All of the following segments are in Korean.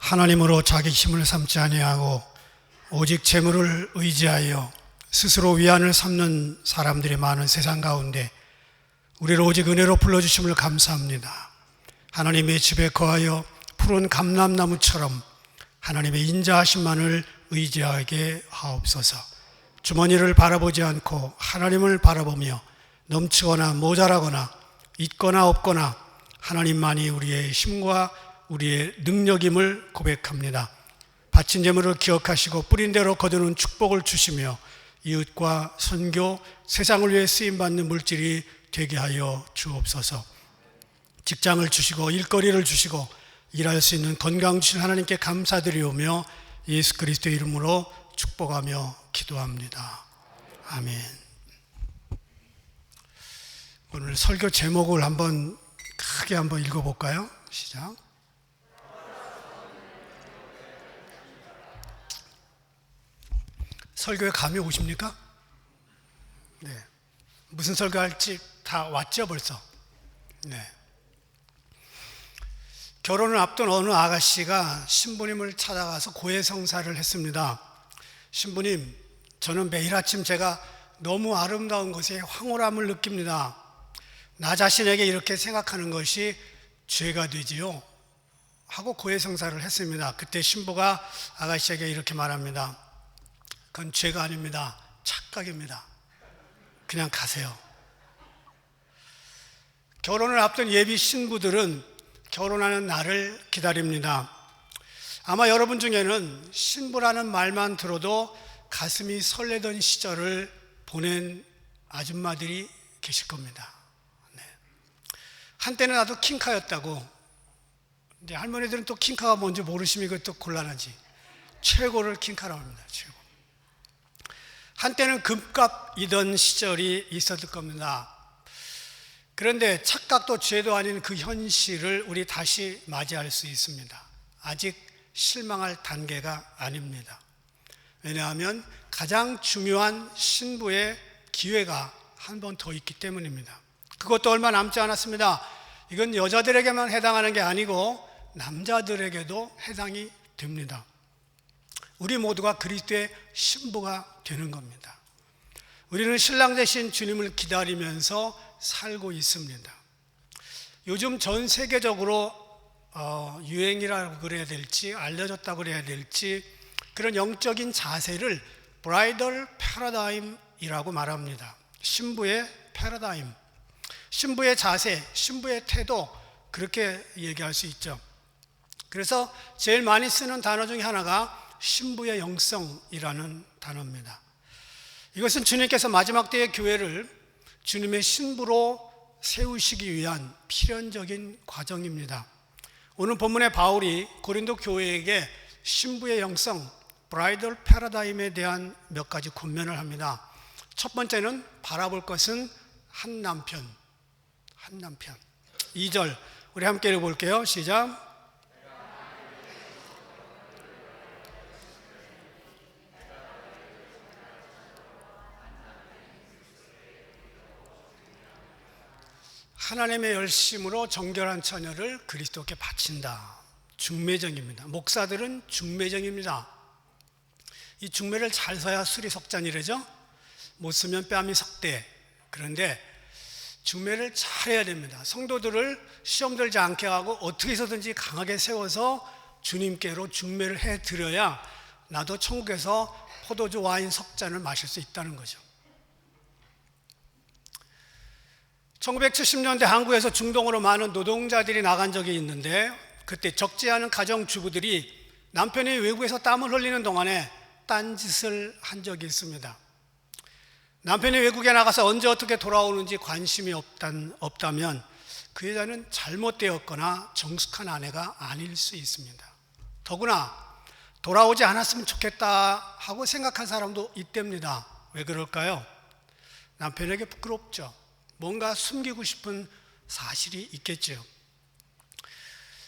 하나님으로 자기 힘을 삼지 아니하고 오직 재물을 의지하여 스스로 위안을 삼는 사람들이 많은 세상 가운데 우리를 오직 은혜로 불러주심을 감사합니다. 하나님의 집에 거하여 푸른 감람나무처럼 하나님의 인자하심만을 의지하게 하옵소서. 주머니를 바라보지 않고 하나님을 바라보며 넘치거나 모자라거나 있거나 없거나 하나님만이 우리의 힘과 우리의 능력임을 고백합니다. 바친 재물을 기억하시고 뿌린 대로 거두는 축복을 주시며 이웃과 선교, 세상을 위해 쓰임받는 물질이 되게 하여 주옵소서. 직장을 주시고 일거리를 주시고 일할 수 있는 건강 주신 하나님께 감사드리오며 예수 그리스도의 이름으로 축복하며 기도합니다. 아멘. 오늘 설교 제목을 크게 한번 읽어볼까요? 시작. 설교에 감이 오십니까? 네. 무슨 설교할지 다 왔죠, 벌써? 네. 결혼을 앞둔 어느 아가씨가 신부님을 찾아가서 고해성사를 했습니다. 신부님, 저는 매일 아침 제가 너무 아름다운 것에 황홀함을 느낍니다. 나 자신에게 이렇게 생각하는 것이 죄가 되지요? 하고 고해성사를 했습니다. 그때 신부가 아가씨에게 이렇게 말합니다. 그건 죄가 아닙니다. 착각입니다. 그냥 가세요. 결혼을 앞둔 예비 신부들은 결혼하는 날을 기다립니다. 아마 여러분 중에는 신부라는 말만 들어도 가슴이 설레던 시절을 보낸 아줌마들이 계실 겁니다. 네. 한때는 나도 킹카였다고. 근데 할머니들은 또 킹카가 뭔지 모르시면 이것도 곤란하지. 최고를 킹카라고 합니다. 최고. 한때는 금값이던 시절이 있었을 겁니다. 그런데 착각도 죄도 아닌 그 현실을 우리 다시 맞이할 수 있습니다. 아직 실망할 단계가 아닙니다. 왜냐하면 가장 중요한 신부의 기회가 한 번 더 있기 때문입니다. 그것도 얼마 남지 않았습니다. 이건 여자들에게만 해당하는 게 아니고 남자들에게도 해당이 됩니다. 우리 모두가 그리스도의 신부가 되는 겁니다. 우리는 신랑 되신 주님을 기다리면서 살고 있습니다. 요즘 전 세계적으로 유행이라고 그래야 될지 알려졌다고 그래야 될지 그런 영적인 자세를 브라이덜 패러다임이라고 말합니다. 신부의 패러다임, 신부의 자세, 신부의 태도, 그렇게 얘기할 수 있죠. 그래서 제일 많이 쓰는 단어 중에 하나가 신부의 영성이라는 단어입니다. 이것은 주님께서 마지막 때의 교회를 주님의 신부로 세우시기 위한 필연적인 과정입니다. 오늘 본문의 바울이 고린도 교회에게 신부의 영성, 브라이덜 패러다임에 대한 몇 가지 권면을 합니다. 첫 번째는 바라볼 것은 한 남편. 2절 우리 함께 읽어볼게요. 시작. 하나님의 열심으로 정결한 처녀를 그리스도께 바친다. 중매정입니다. 목사들은 중매정입니다. 이 중매를 잘 서야 술이 석잔이래죠. 못 쓰면 뺨이 석대. 그런데 중매를 잘 해야 됩니다. 성도들을 시험 들지 않게 하고 어떻게 해서든지 강하게 세워서 주님께로 중매를 해드려야 나도 천국에서 포도주 와인 석잔을 마실 수 있다는 거죠. 1970년대 한국에서 중동으로 많은 노동자들이 나간 적이 있는데 그때 적지 않은 가정주부들이 남편이 외국에서 땀을 흘리는 동안에 딴짓을 한 적이 있습니다. 남편이 외국에 나가서 언제 어떻게 돌아오는지 관심이 없다면 그 여자는 잘못되었거나 정숙한 아내가 아닐 수 있습니다. 더구나 돌아오지 않았으면 좋겠다 하고 생각한 사람도 있답니다. 왜 그럴까요? 남편에게 부끄럽죠. 뭔가 숨기고 싶은 사실이 있겠죠.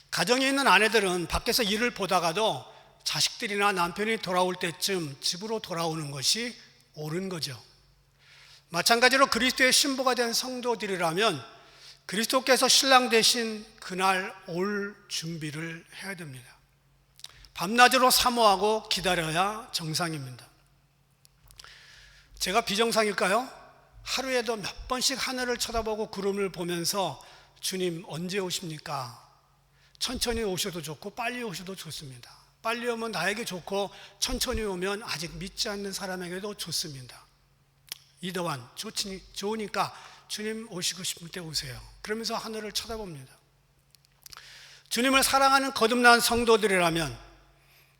가정에 있는 아내들은 밖에서 일을 보다가도 자식들이나 남편이 돌아올 때쯤 집으로 돌아오는 것이 옳은 거죠. 마찬가지로 그리스도의 신부가 된 성도들이라면 그리스도께서 신랑 되신 그날 올 준비를 해야 됩니다. 밤낮으로 사모하고 기다려야 정상입니다. 제가 비정상일까요? 하루에도 몇 번씩 하늘을 쳐다보고 구름을 보면서 주님 언제 오십니까? 천천히 오셔도 좋고 빨리 오셔도 좋습니다. 빨리 오면 나에게 좋고 천천히 오면 아직 믿지 않는 사람에게도 좋습니다. 이더한 좋으니까 주님 오시고 싶을 때 오세요. 그러면서 하늘을 쳐다봅니다. 주님을 사랑하는 거듭난 성도들이라면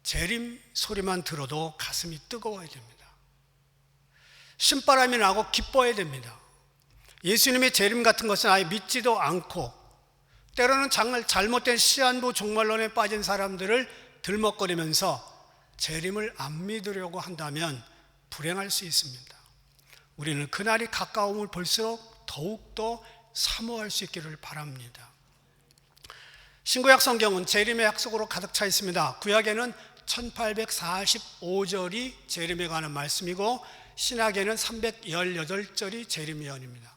재림 소리만 들어도 가슴이 뜨거워야 됩니다. 신바람이 나고 기뻐야 됩니다. 예수님의 재림 같은 것은 아예 믿지도 않고 때로는 정말 잘못된 시한부 종말론에 빠진 사람들을 들먹거리면서 재림을 안 믿으려고 한다면 불행할 수 있습니다. 우리는 그날이 가까움을 볼수록 더욱더 사모할 수 있기를 바랍니다. 신구약 성경은 재림의 약속으로 가득 차 있습니다. 구약에는 1845절이 재림에 관한 말씀이고 신약에는 318절이 재림 예언입니다.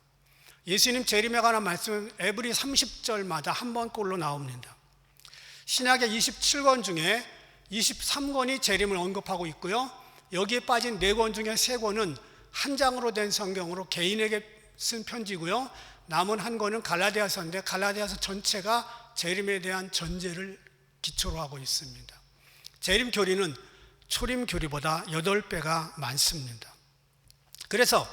예수님 재림에 관한 말씀은 에브리 30절마다 한 번꼴로 나옵니다. 신약의 27권 중에 23권이 재림을 언급하고 있고요. 여기에 빠진 4권 중에 3권은 한 장으로 된 성경으로 개인에게 쓴 편지고요. 남은 한 권은 갈라디아서인데 갈라디아서 전체가 재림에 대한 전제를 기초로 하고 있습니다. 재림 교리는 초림 교리보다 8배가 많습니다. 그래서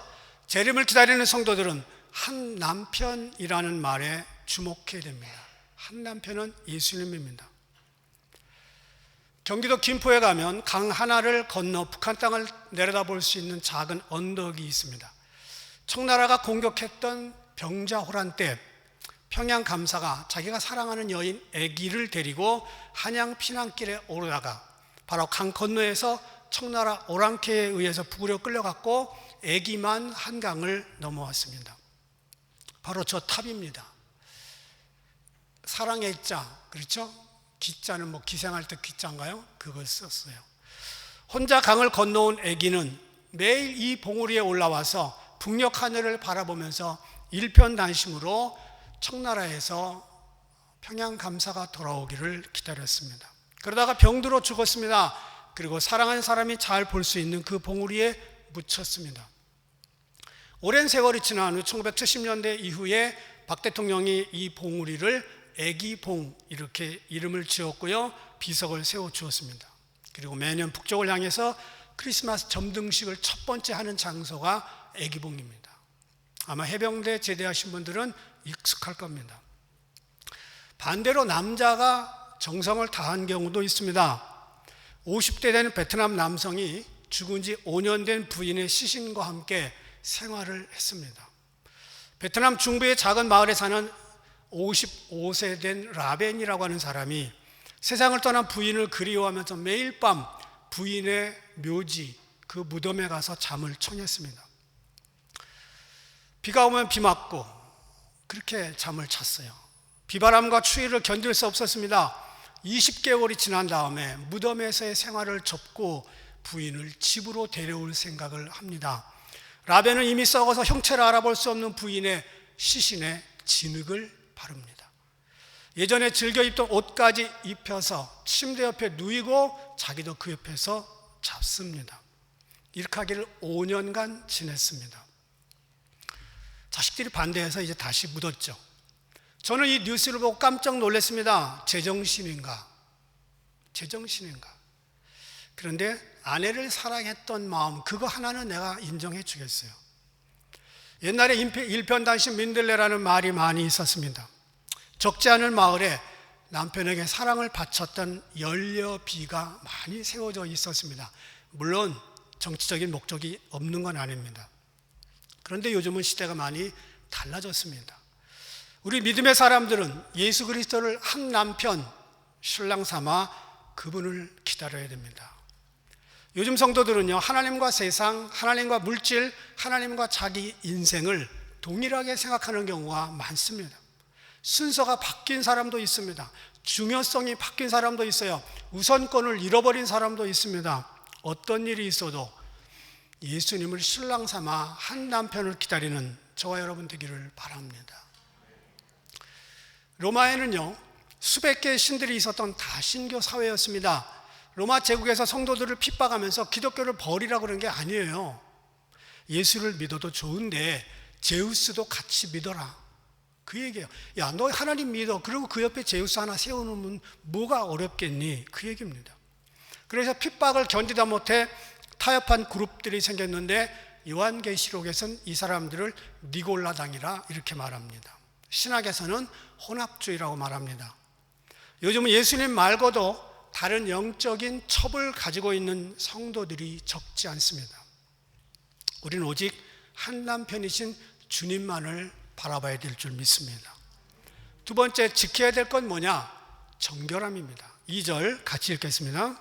재림을 기다리는 성도들은 한 남편이라는 말에 주목해야 됩니다. 한 남편은 예수님입니다. 경기도 김포에 가면 강 하나를 건너 북한 땅을 내려다볼 수 있는 작은 언덕이 있습니다. 청나라가 공격했던 병자호란 때 평양 감사가 자기가 사랑하는 여인 애기를 데리고 한양 피난길에 오르다가 바로 강 건너에서 청나라 오랑캐에 의해서 북으로 끌려갔고 애기만 한강을 넘어왔습니다. 바로 저 탑입니다. 사랑의 자, 그렇죠? 기자는 뭐 기생할 때 기자인가요? 그걸 썼어요. 혼자 강을 건너온 애기는 매일 이 봉우리에 올라와서 북녘 하늘을 바라보면서 일편단심으로 청나라에서 평양 감사가 돌아오기를 기다렸습니다. 그러다가 병들어 죽었습니다. 그리고 사랑하는 사람이 잘 볼 수 있는 그 봉우리에 묻혔습니다. 오랜 세월이 지난 후 1970년대 이후에 박 대통령이 이 봉우리를 애기봉 이렇게 이름을 지었고요. 비석을 세워주었습니다. 그리고 매년 북쪽을 향해서 크리스마스 점등식을 첫 번째 하는 장소가 애기봉입니다. 아마 해병대 제대하신 분들은 익숙할 겁니다. 반대로 남자가 정성을 다한 경우도 있습니다. 50대 된 베트남 남성이 죽은 지 5년 된 부인의 시신과 함께 생활을 했습니다. 베트남 중부의 작은 마을에 사는 55세 된 라벤이라고 하는 사람이 세상을 떠난 부인을 그리워하면서 매일 밤 부인의 묘지 그 무덤에 가서 잠을 청했습니다. 비가 오면 비 맞고 그렇게 잠을 잤어요. 비바람과 추위를 견딜 수 없었습니다. 20개월이 지난 다음에 무덤에서의 생활을 접고 부인을 집으로 데려올 생각을 합니다. 라벤은 이미 썩어서 형체를 알아볼 수 없는 부인의 시신에 진흙을 바릅니다. 예전에 즐겨 입던 옷까지 입혀서 침대 옆에 누이고 자기도 그 옆에서 잡습니다. 이렇게 하기를 5년간 지냈습니다. 자식들이 반대해서 이제 다시 묻었죠. 저는 이 뉴스를 보고 깜짝 놀랐습니다. 제정신인가? 그런데 아내를 사랑했던 마음 그거 하나는 내가 인정해 주겠어요. 옛날에 일편단심 민들레라는 말이 많이 있었습니다. 적지 않은 마을에 남편에게 사랑을 바쳤던 연료비가 많이 세워져 있었습니다. 물론 정치적인 목적이 없는 건 아닙니다. 그런데 요즘은 시대가 많이 달라졌습니다. 우리 믿음의 사람들은 예수 그리스도를 한 남편, 신랑 삼아 그분을 기다려야 됩니다. 요즘 성도들은요, 하나님과 세상, 하나님과 물질, 하나님과 자기 인생을 동일하게 생각하는 경우가 많습니다. 순서가 바뀐 사람도 있습니다. 중요성이 바뀐 사람도 있어요. 우선권을 잃어버린 사람도 있습니다. 어떤 일이 있어도 예수님을 신랑 삼아 한 남편을 기다리는 저와 여러분 되기를 바랍니다. 로마에는요, 수백 개의 신들이 있었던 다신교 사회였습니다. 로마 제국에서 성도들을 핍박하면서 기독교를 버리라고 그런 게 아니에요. 예수를 믿어도 좋은데 제우스도 같이 믿어라, 그 얘기예요. 야, 너 하나님 믿어, 그리고 그 옆에 제우스 하나 세워놓으면 뭐가 어렵겠니, 그 얘기입니다. 그래서 핍박을 견디다 못해 타협한 그룹들이 생겼는데 요한계시록에서는 이 사람들을 니골라당이라 이렇게 말합니다. 신학에서는 혼합주의라고 말합니다. 요즘은 예수님 말고도 다른 영적인 첩을 가지고 있는 성도들이 적지 않습니다. 우리는 오직 한 남편이신 주님만을 바라봐야 될 줄 믿습니다. 두 번째, 지켜야 될 건 뭐냐? 정결함입니다. 2절 같이 읽겠습니다.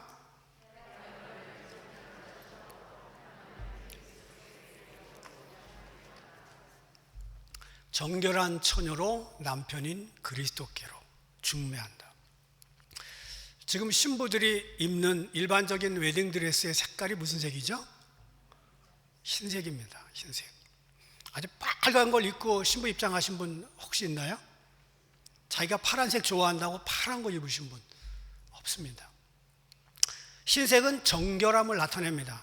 정결한 처녀로 남편인 그리스도께로 중매한다. 지금 신부들이 입는 일반적인 웨딩드레스의 색깔이 무슨 색이죠? 흰색입니다. 흰색. 아주 빨간 걸 입고 신부 입장하신 분 혹시 있나요? 자기가 파란색 좋아한다고 파란 거 입으신 분 없습니다. 흰색은 정결함을 나타냅니다.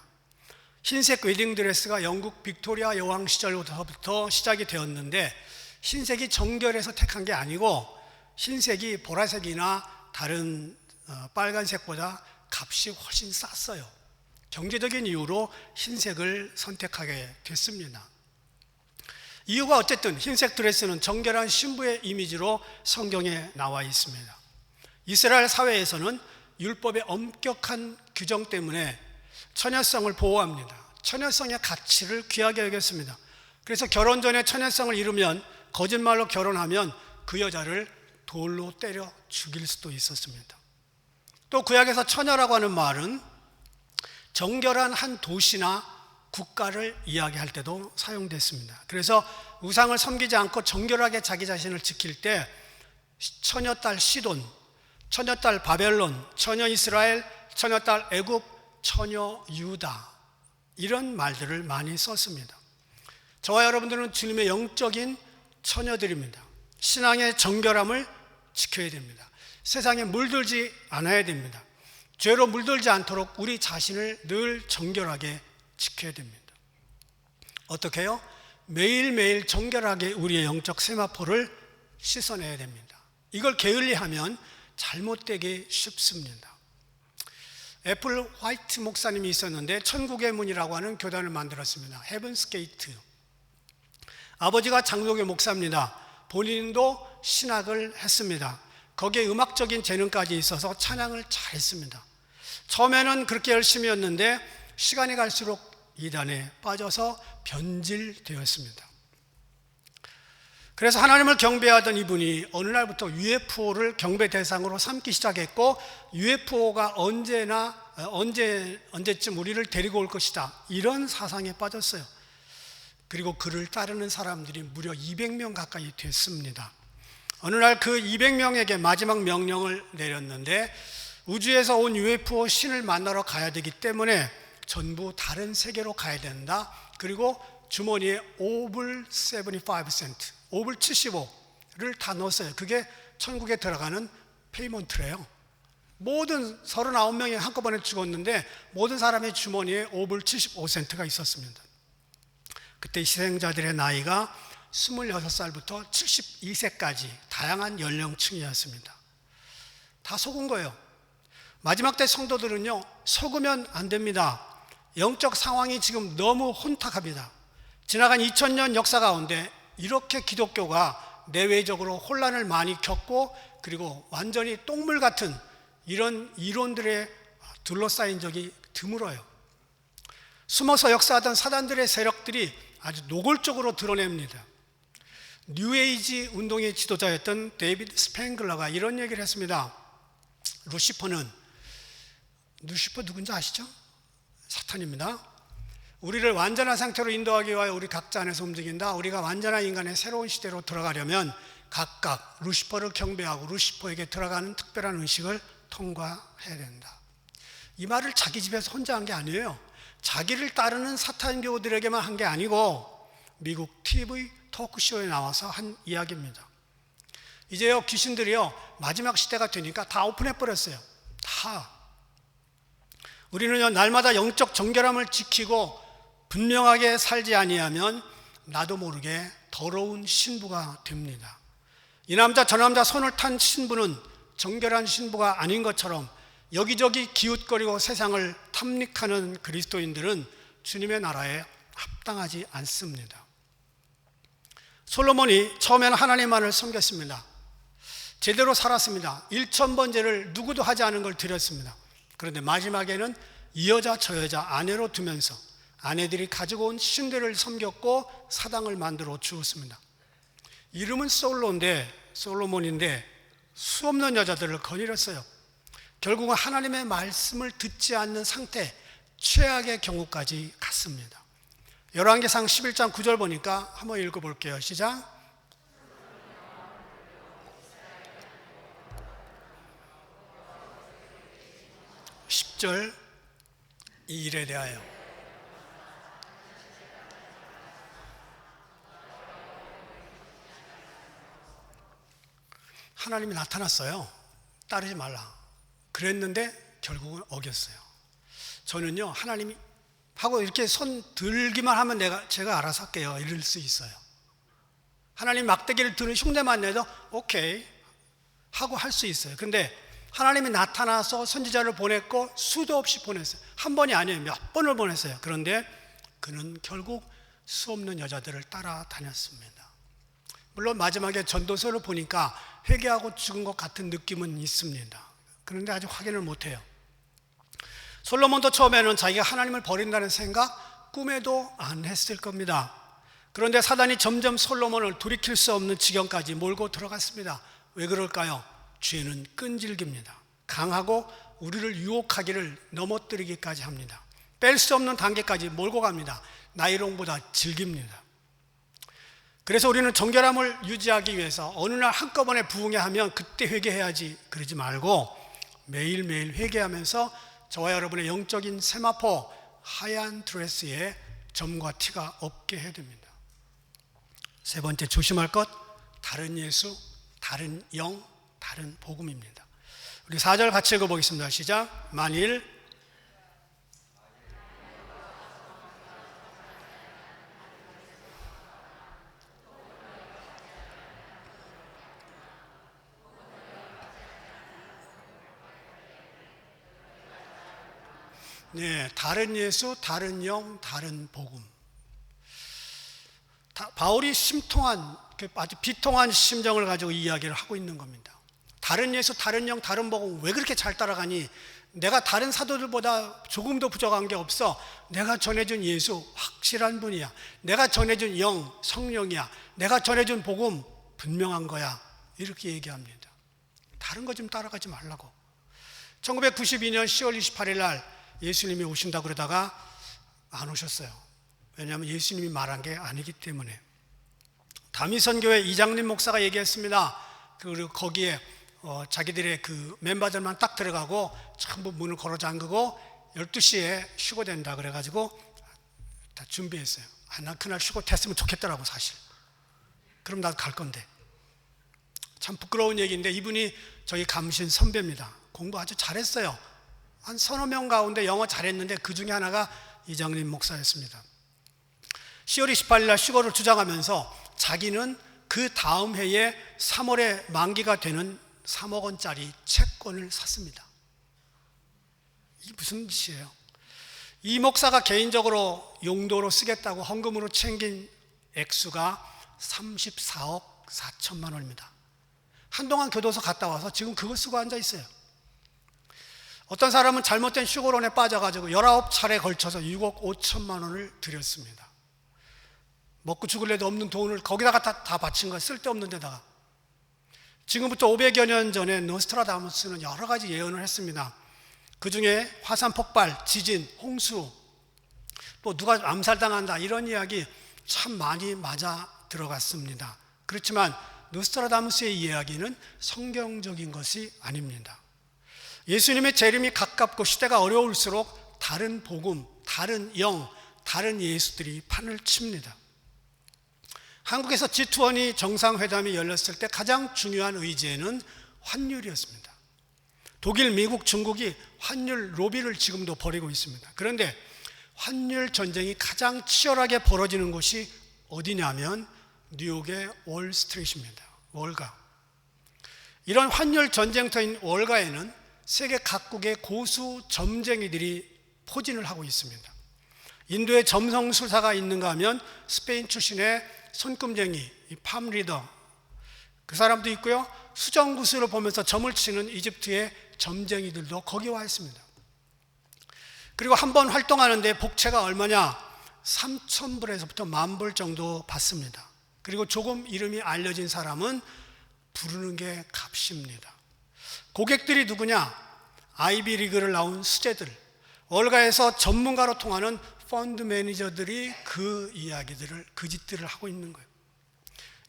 흰색 웨딩드레스가 영국 빅토리아 여왕 시절부터 시작이 되었는데 흰색이 정결해서 택한 게 아니고 흰색이 보라색이나 다른 빨간색보다 값이 훨씬 쌌어요. 경제적인 이유로 흰색을 선택하게 됐습니다. 이유가 어쨌든 흰색 드레스는 정결한 신부의 이미지로 성경에 나와 있습니다. 이스라엘 사회에서는 율법의 엄격한 규정 때문에 처녀성을 보호합니다. 처녀성의 가치를 귀하게 여겼습니다. 그래서 결혼 전에 처녀성을 잃으면, 거짓말로 결혼하면 그 여자를 돌로 때려 죽일 수도 있었습니다. 또 구약에서 처녀라고 하는 말은 정결한 한 도시나 국가를 이야기할 때도 사용됐습니다. 그래서 우상을 섬기지 않고 정결하게 자기 자신을 지킬 때 처녀딸 시돈, 처녀딸 바벨론, 처녀 이스라엘, 처녀딸 애굽, 처녀 유다, 이런 말들을 많이 썼습니다. 저와 여러분들은 주님의 영적인 처녀들입니다. 신앙의 정결함을 지켜야 됩니다. 세상에 물들지 않아야 됩니다. 죄로 물들지 않도록 우리 자신을 늘 정결하게 지켜야 됩니다. 어떻게 해요? 매일매일 정결하게 우리의 영적 세마포를 씻어내야 됩니다. 이걸 게을리하면 잘못되기 쉽습니다. 애플 화이트 목사님이 있었는데 천국의 문이라고 하는 교단을 만들었습니다. 헤븐스 게이트. 아버지가 장로교 목사입니다. 본인도 신학을 했습니다. 거기에 음악적인 재능까지 있어서 찬양을 잘했습니다. 처음에는 그렇게 열심히 했는데 시간이 갈수록 이단에 빠져서 변질되었습니다. 그래서 하나님을 경배하던 이분이 어느 날부터 UFO를 경배 대상으로 삼기 시작했고, UFO가 언제쯤 우리를 데리고 올 것이다, 이런 사상에 빠졌어요. 그리고 그를 따르는 사람들이 무려 200명 가까이 됐습니다. 어느 날 그 200명에게 마지막 명령을 내렸는데, 우주에서 온 UFO 신을 만나러 가야 되기 때문에 전부 다른 세계로 가야 된다. 그리고 주머니에 5불 75센트, 5불 75를 다 넣었어요. 그게 천국에 들어가는 페이먼트래요. 모든 39명이 한꺼번에 죽었는데 모든 사람의 주머니에 5불 75센트가 있었습니다. 그때 희생자들의 나이가 26살부터 72세까지 다양한 연령층이었습니다. 다 속은 거예요. 마지막 때 성도들은요, 속으면 안 됩니다. 영적 상황이 지금 너무 혼탁합니다. 지나간 2000년 역사 가운데 이렇게 기독교가 내외적으로 혼란을 많이 겪고, 그리고 완전히 똥물 같은 이런 이론들에 둘러싸인 적이 드물어요. 숨어서 역사하던 사단들의 세력들이 아주 노골적으로 드러냅니다. 뉴에이지 운동의 지도자였던 데이비드 스팽글러가 이런 얘기를 했습니다. 루시퍼 누군지 아시죠? 사탄입니다. 우리를 완전한 상태로 인도하기 위하여 우리 각자 안에서 움직인다. 우리가 완전한 인간의 새로운 시대로 들어가려면 각각 루시퍼를 경배하고 루시퍼에게 들어가는 특별한 의식을 통과해야 된다. 이 말을 자기 집에서 혼자 한 게 아니에요. 자기를 따르는 사탄교들에게만 한 게 아니고 미국 TV 토크쇼에 나와서 한 이야기입니다. 이제요, 귀신들이요, 마지막 시대가 되니까 다 오픈해버렸어요. 다. 우리는요, 날마다 영적 정결함을 지키고 분명하게 살지 아니하면 나도 모르게 더러운 신부가 됩니다. 이 남자 저 남자 손을 탄 신부는 정결한 신부가 아닌 것처럼 여기저기 기웃거리고 세상을 탐닉하는 그리스도인들은 주님의 나라에 합당하지 않습니다. 솔로몬이 처음에는 하나님만을 섬겼습니다. 제대로 살았습니다. 1000번제를 누구도 하지 않은 걸 드렸습니다. 그런데 마지막에는 이 여자 저 여자 아내로 두면서 아내들이 가지고 온 신들을 섬겼고 사당을 만들어 주었습니다. 이름은 솔로몬인데 수없는 여자들을 거느렸어요. 결국은 하나님의 말씀을 듣지 않는 상태, 최악의 경우까지 갔습니다. 열왕기상 11장 9절 보니까 한번 읽어볼게요. 시작. 10절 이 일에 대하여 하나님이 나타났어요. 따르지 말라 그랬는데 결국은 어겼어요. 저는요, 하나님이 하고 이렇게 손 들기만 하면 제가 알아서 할게요 이럴 수 있어요. 하나님 막대기를 드는 흉내만 내도 오케이 하고 할 수 있어요. 근데 하나님이 나타나서 선지자를 보냈고 수도 없이 보냈어요. 한 번이 아니에요. 몇 번을 보냈어요. 그런데 그는 결국 수없는 여자들을 따라다녔습니다. 물론 마지막에 전도서를 보니까 회개하고 죽은 것 같은 느낌은 있습니다. 그런데 아직 확인을 못해요. 솔로몬도 처음에는 자기가 하나님을 버린다는 생각 꿈에도 안 했을 겁니다. 그런데 사단이 점점 솔로몬을 돌이킬 수 없는 지경까지 몰고 들어갔습니다. 왜 그럴까요? 죄는 끈질깁니다. 강하고 우리를 유혹하기를 넘어뜨리기까지 합니다. 뺄 수 없는 단계까지 몰고 갑니다. 나이롱보다 질깁니다. 그래서 우리는 정결함을 유지하기 위해서 어느 날 한꺼번에 부흥해 하면 그때 회개해야지 그러지 말고 매일매일 회개하면서 저와 여러분의 영적인 세마포 하얀 드레스에 점과 티가 없게 해야 됩니다. 세 번째 조심할 것, 다른 예수, 다른 영, 다른 복음입니다. 우리 4절 같이 읽어보겠습니다. 시작. 만일 네, 다른 예수, 다른 영, 다른 복음. 바울이 심통한, 아주 비통한 심정을 가지고 이야기를 하고 있는 겁니다. 다른 예수, 다른 영, 다른 복음 왜 그렇게 잘 따라가니? 내가 다른 사도들보다 조금도 부족한 게 없어. 내가 전해준 예수 확실한 분이야. 내가 전해준 영 성령이야. 내가 전해준 복음 분명한 거야. 이렇게 얘기합니다. 다른 거 좀 따라가지 말라고. 1992년 10월 28일 날 예수님이 오신다고 그러다가 안 오셨어요. 왜냐하면 예수님이 말한 게 아니기 때문에. 다미선교회 이장림 목사가 얘기했습니다. 그리고 거기에 자기들의 그 멤버들만 딱 들어가고 전부 문을 걸어 잠그고 12시에 쉬고 된다 그래가지고 다 준비했어요. 난 그날 쉬고 됐으면 좋겠더라고 사실. 그럼 나도 갈 건데. 참 부끄러운 얘기인데 이분이 저희 감신 선배입니다. 공부 아주 잘했어요. 한 서너 명 가운데 영어 잘했는데 그 중에 하나가 이장림 목사였습니다. 10월 28일 날 휴거를 주장하면서 자기는 그 다음 해에 3월에 만기가 되는 3억 원짜리 채권을 샀습니다. 이게 무슨 짓이에요? 이 목사가 개인적으로 용도로 쓰겠다고 헌금으로 챙긴 액수가 34억 4천만 원입니다. 한동안 교도소 갔다 와서 지금 그거 쓰고 앉아 있어요. 어떤 사람은 잘못된 휴거론에 빠져가지고 19차례 걸쳐서 6억 5천만 원을 들였습니다. 먹고 죽을 애도 없는 돈을 거기다가 다 바친 거예요. 쓸데없는 데다가. 지금부터 500여 년 전에 노스트라다무스는 여러 가지 예언을 했습니다. 그 중에 화산 폭발, 지진, 홍수, 또 누가 암살당한다 이런 이야기 참 많이 맞아 들어갔습니다. 그렇지만 노스트라다무스의 이야기는 성경적인 것이 아닙니다. 예수님의 재림이 가깝고 시대가 어려울수록 다른 복음, 다른 영, 다른 예수들이 판을 칩니다. 한국에서 G20 정상회담이 열렸을 때 가장 중요한 의제는 환율이었습니다. 독일, 미국, 중국이 환율 로비를 지금도 벌이고 있습니다. 그런데 환율 전쟁이 가장 치열하게 벌어지는 곳이 어디냐면 뉴욕의 월스트리트입니다. 월가. 이런 환율 전쟁터인 월가에는 세계 각국의 고수 점쟁이들이 포진을 하고 있습니다. 인도에 점성술사가 있는가 하면 스페인 출신의 손금쟁이 팜리더, 그 사람도 있고요. 수정구슬을 보면서 점을 치는 이집트의 점쟁이들도 거기 와 있습니다. 그리고 한 번 활동하는데 복채가 얼마냐? 3,000불에서부터 10,000불 정도 받습니다. 그리고 조금 이름이 알려진 사람은 부르는 게 값입니다. 고객들이 누구냐? 아이비리그를 나온 수재들, 월가에서 전문가로 통하는 펀드 매니저들이 그 이야기들을, 그 짓들을 하고 있는 거예요.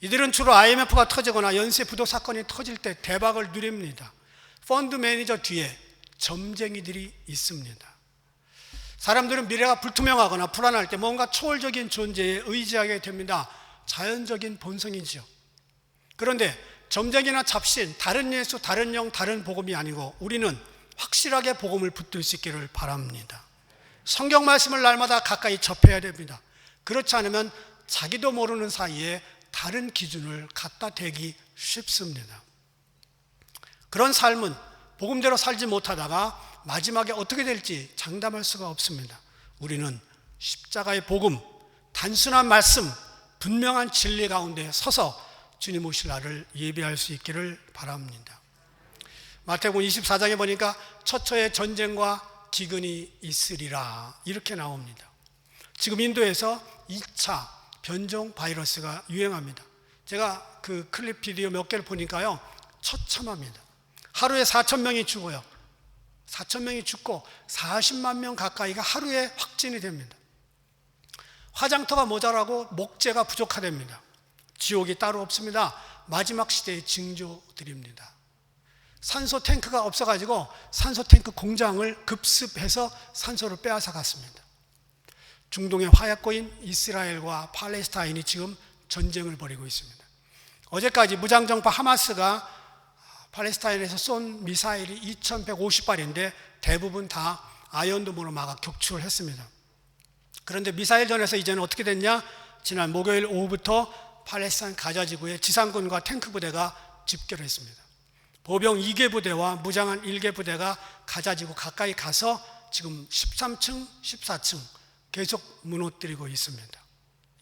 이들은 주로 IMF가 터지거나 연쇄 부도 사건이 터질 때 대박을 누립니다. 펀드 매니저 뒤에 점쟁이들이 있습니다. 사람들은 미래가 불투명하거나 불안할 때 뭔가 초월적인 존재에 의지하게 됩니다. 자연적인 본성이죠. 그런데 점쟁이나 잡신, 다른 예수, 다른 영, 다른 복음이 아니고 우리는 확실하게 복음을 붙들 수 있기를 바랍니다. 성경 말씀을 날마다 가까이 접해야 됩니다. 그렇지 않으면 자기도 모르는 사이에 다른 기준을 갖다 대기 쉽습니다. 그런 삶은 복음대로 살지 못하다가 마지막에 어떻게 될지 장담할 수가 없습니다. 우리는 십자가의 복음, 단순한 말씀, 분명한 진리 가운데 서서 주님 오실 날을 예비할 수 있기를 바랍니다. 마태복음 24장에 보니까 처처에 전쟁과 기근이 있으리라 이렇게 나옵니다. 지금 인도에서 2차 변종 바이러스가 유행합니다. 제가 그 클립 비디오 몇 개를 보니까요, 처참합니다. 하루에 4,000명이 죽어요. 4,000명이 죽고 40만 명 가까이가 하루에 확진이 됩니다. 화장터가 모자라고 목재가 부족하답니다. 지옥이 따로 없습니다. 마지막 시대의 징조들입니다. 산소 탱크가 없어가지고 산소 탱크 공장을 급습해서 산소를 빼앗아 갔습니다. 중동의 화약고인 이스라엘과 팔레스타인이 지금 전쟁을 벌이고 있습니다. 어제까지 무장정파 하마스가 팔레스타인에서 쏜 미사일이 2,150발인데 대부분 다 아이언도모로 막아 격추를 했습니다. 그런데 미사일전에서 이제는 어떻게 됐냐? 지난 목요일 오후부터 팔레스타인 가자 지구에 지상군과 탱크 부대가 집결을 했습니다. 보병 2개 부대와 무장한 1개 부대가 가자 지구 가까이 가서 지금 13층, 14층 계속 무너뜨리고 있습니다.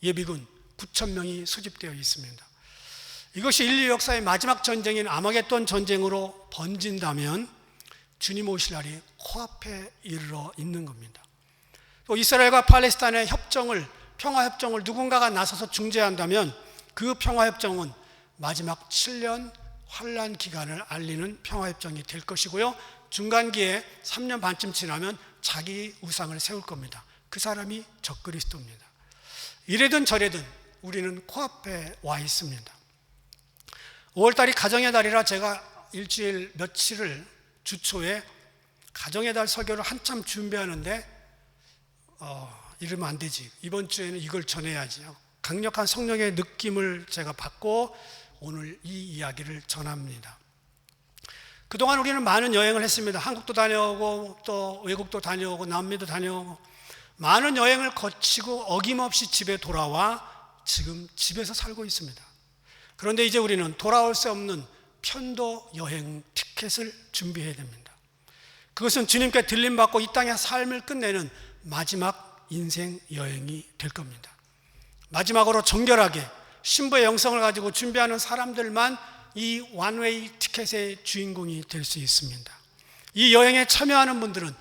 예비군 9,000명이 소집되어 있습니다. 이것이 인류 역사의 마지막 전쟁인 아마겟돈 전쟁으로 번진다면 주님 오실 날이 코앞에 이르러 있는 겁니다. 또 이스라엘과 팔레스타인의 협정을, 평화협정을 누군가가 나서서 중재한다면 그 평화협정은 마지막 7년 환란 기간을 알리는 평화협정이 될 것이고요, 중간기에 3년 반쯤 지나면 자기 우상을 세울 겁니다. 그 사람이 적그리스도입니다. 이래든 저래든 우리는 코앞에 와 있습니다. 5월달이 가정의 달이라 제가 일주일 며칠을 주초에 가정의 달 설교를 한참 준비하는데 이러면 안 되지, 이번 주에는 이걸 전해야지, 강력한 성령의 느낌을 제가 받고 오늘 이 이야기를 전합니다. 그동안 우리는 많은 여행을 했습니다. 한국도 다녀오고 또 외국도 다녀오고 남미도 다녀오고 많은 여행을 거치고 어김없이 집에 돌아와 지금 집에서 살고 있습니다. 그런데 이제 우리는 돌아올 수 없는 편도 여행 티켓을 준비해야 됩니다. 그것은 주님께 들림받고 이 땅의 삶을 끝내는 마지막 인생 여행이 될 겁니다. 마지막으로 정결하게 신부의 영성을 가지고 준비하는 사람들만 이 원웨이 티켓의 주인공이 될 수 있습니다. 이 여행에 참여하는 분들은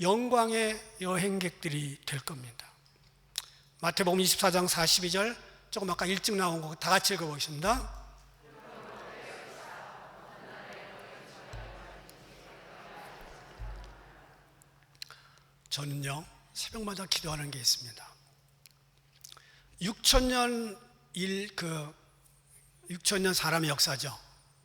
영광의 여행객들이 될 겁니다. 마태복음 24장 42절, 조금 아까 일찍 나온 거 다 같이 읽어보겠습니다. 저는요, 새벽마다 기도하는 게 있습니다. 6,000년 6,000년 사람의 역사죠.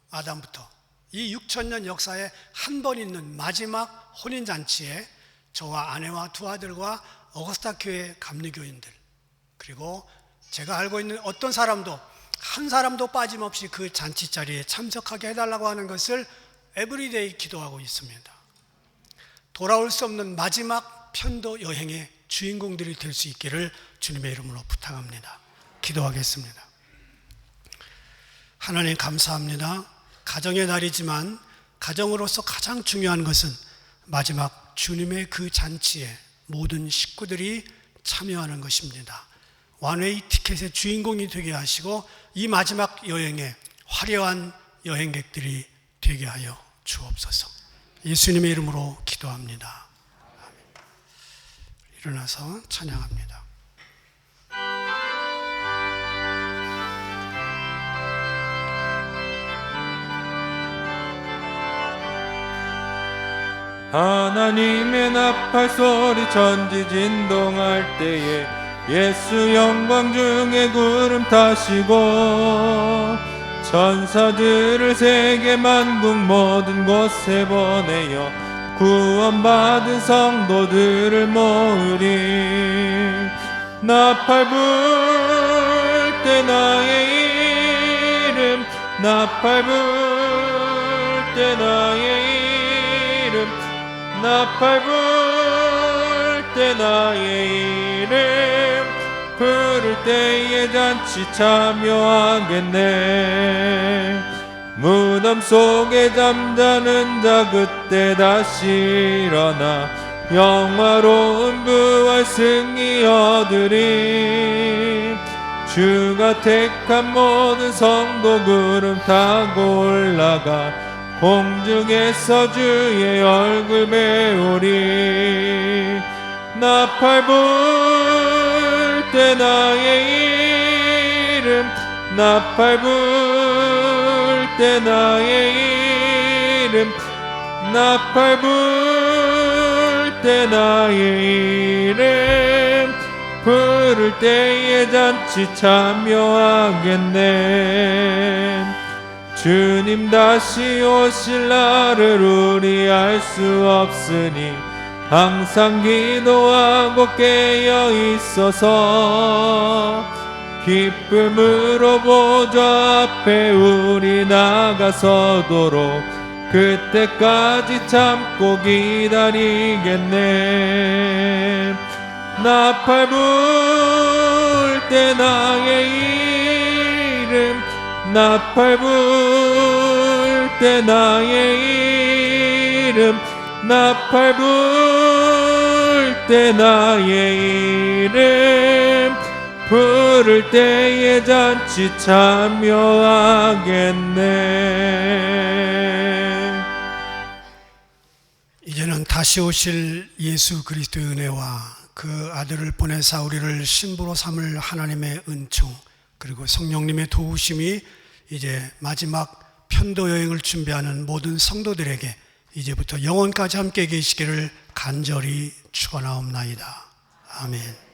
아담부터 이 6,000년 역사에 한 번 있는 마지막 혼인잔치에 저와 아내와 두 아들과 어거스타 교회 감리교인들, 그리고 제가 알고 있는 어떤 사람도 한 사람도 빠짐없이 그 잔치 자리에 참석하게 해달라고 하는 것을 에브리데이 기도하고 있습니다. 돌아올 수 없는 마지막 편도 여행의 주인공들이 될 수 있기를 주님의 이름으로 부탁합니다. 기도하겠습니다. 하나님 감사합니다. 가정의 날이지만 가정으로서 가장 중요한 것은 마지막 주님의 그 잔치에 모든 식구들이 참여하는 것입니다. 원웨이 티켓의 주인공이 되게 하시고 이 마지막 여행에 화려한 여행객들이 되게 하여 주옵소서. 예수님의 이름으로 기도합니다. 아멘. 일어나서 찬양합니다. 하나님의 나팔 소리 전지진동할 때에 예수 영광 중에 구름 타시고 천사들을 세계 만국 모든 곳에 보내어 구원받은 성도들을 모으리. 나팔 불 때 나의 이름, 나팔 불 때 나의 이름, 나팔 불 때 나의 이름 부를 때에 잔치 참여하겠네. 무덤 속에 잠자는 자 그때 다시 일어나 영화로운 부활 승리 얻으리. 주가 택한 모든 성도 구름 타고 올라가 공중에서 주의 얼굴 배우리. 나팔 불 때 나의 이름, 나팔 불 때 나의 이름, 나팔 불 때 나의 이름 부를 때에 잔치 참여하겠네. 주님 다시 오실 날을 우리 알 수 없으니 항상 기도하고 깨어 있어서 기쁨으로 보좌 앞에 우리 나가서도록 그때까지 참고 기다리겠네. 나팔 불 때 나의 이름, 나팔 불 때 나의 이름, 나팔 불 때 나의 이름 부를 때에 잔치 참여하겠네. 이제는 다시 오실 예수 그리스도의 은혜와 그 아들을 보내사 우리를 신부로 삼을 하나님의 은총 그리고 성령님의 도우심이 이제 마지막 편도 여행을 준비하는 모든 성도들에게 이제부터 영원까지 함께 계시기를 간절히 축원하옵나이다. 아멘.